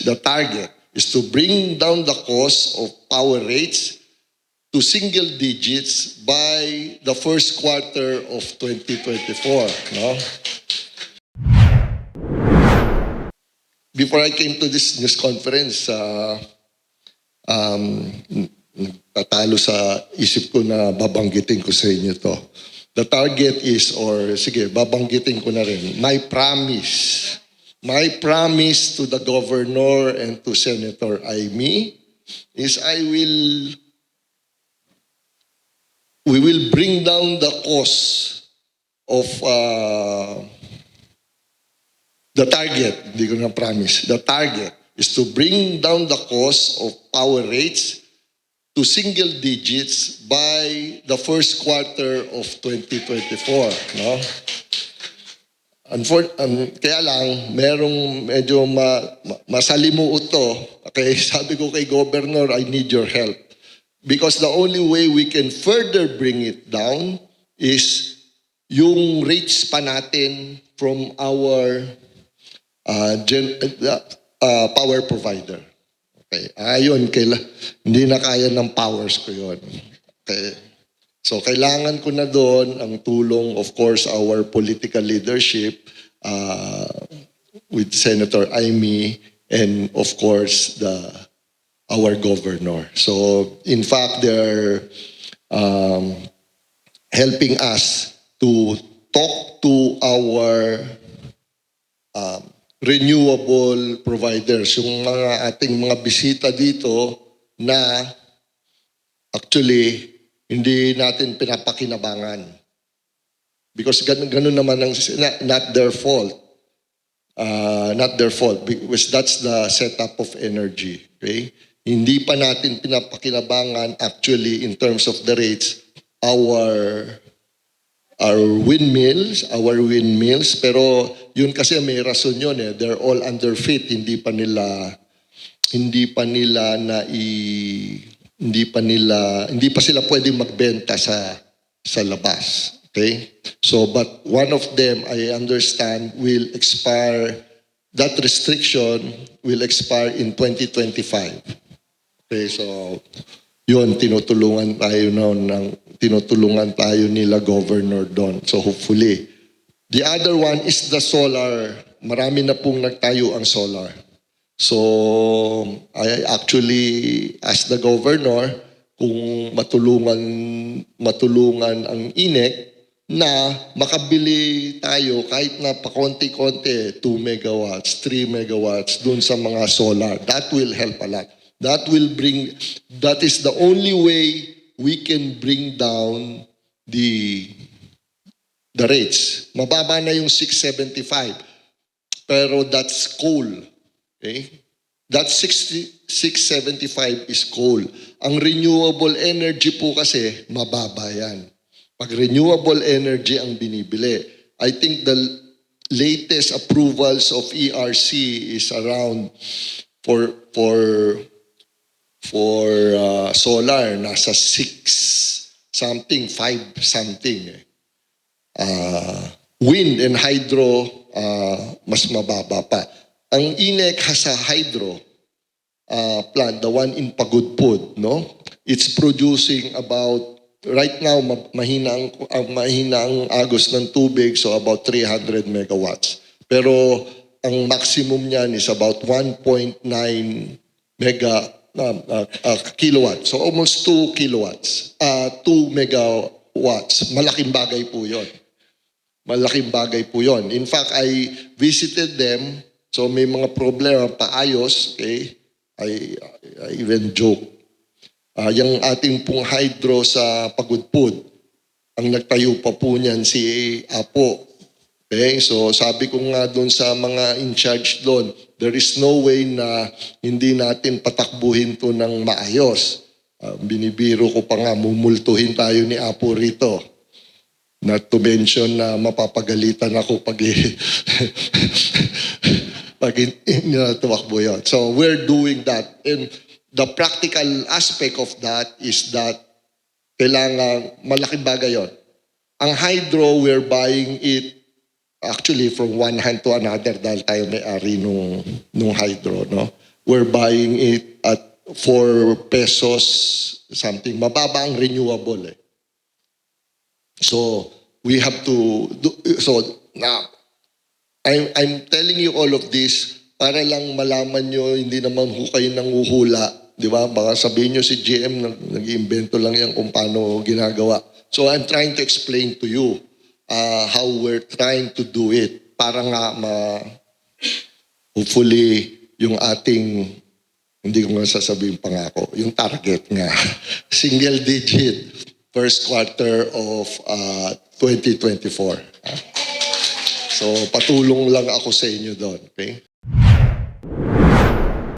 The target is to bring down the cost of power rates to single digits by the first quarter of 2024. No? Before I came to this news conference, tatalo sa isip ko na babanggitin ko sa inyo to. The target is, or sige, babanggitin ko na rin, my promise to the governor and to Senator Amy is we will bring down the cost of the target, hindi ko na promise. The target is to bring down the cost of power rates to single digits by the first quarter of 2024. No? Kaya lang, merong medyo masalimuot to. Okay, sabi ko kay Governor, I need your help. Because the only way we can further bring it down is yung rates pa natin from our power provider. Okay. Ayun, hindi na kaya ng powers ko yun. Okay. So, kailangan ko na doon ang tulong, of course, our political leadership with Senator Amy and, of course, our governor. So, in fact, they're helping us to talk to our renewable providers, yung mga ating mga bisita dito na actually hindi natin pinapakinabangan. Because ganun naman ang not their fault. Not their fault because that's the setup of energy. Okay? Hindi pa natin pinapakinabangan actually in terms of the rates our windmills, pero yun kasi may rason yun eh. They're all underfit, hindi pa sila pwedeng magbenta sa labas. Okay? So, but one of them, I understand, will expire, that restriction will expire in 2025. Okay, so, yun, tinutulungan tayo nila Governor doon. So, hopefully. The other one is the solar. Marami na pong nagtayo ang solar. So, I actually asked the governor kung matulungan ang INEC na makabili tayo kahit na pakonti-konti, 2 megawatts, 3 megawatts dun sa mga solar. That will help a lot. That is the only way we can bring down the rates. Mababa na yung 675. Pero that's coal. Okay? That 675 is coal. Ang renewable energy po kasi, mababa yan. Pag renewable energy ang binibili, I think the latest approvals of ERC is around for solar, nasa 6 something, 5 something. Wind and hydro, mas mababa pa. Ang INEC has a hydro plant, the one in Pagudpud, no? It's producing about, right now, mahina ang agos ng tubig, so about 300 megawatts. Pero ang maximum niyan is about 1.9 kilowatts. So almost 2 kilowatts, 2 megawatts. Malaking bagay po yun. In fact, I visited them. So may mga problema paayos, okay? I even joke. Yung ating pong hydro sa Pagudpud, ang nagtayo pa po niyan si Apo. Okay? So sabi ko nga doon sa mga in charge doon, there is no way na hindi natin patakbuhin to ng maayos. Binibiro ko pa nga, mumultuhin tayo ni Apo rito. Not to mention na mapapagalitan ako pag tumakbo yun. So we're doing that. And the practical aspect of that is that kailangan, malaking bagay yun. Ang hydro, we're buying it actually from one hand to another dahil tayo may-ari nung hydro. No? we're buying it at 4 pesos something. Mababa ang renewable eh. So we have to do, so now I'm telling you all of this para lang malaman nyo, hindi naman ho kayo nanguhula, di ba? Baka sabihin nyo si GM nag-iimbento lang yan kung paano ginagawa. So I'm trying to explain to you how we're trying to do it para nga hopefully yung ating, hindi ko nga sasabihin pangako, yung target nga, single digit first quarter of 2024. So patulong lang ako sa inyo doon, okay?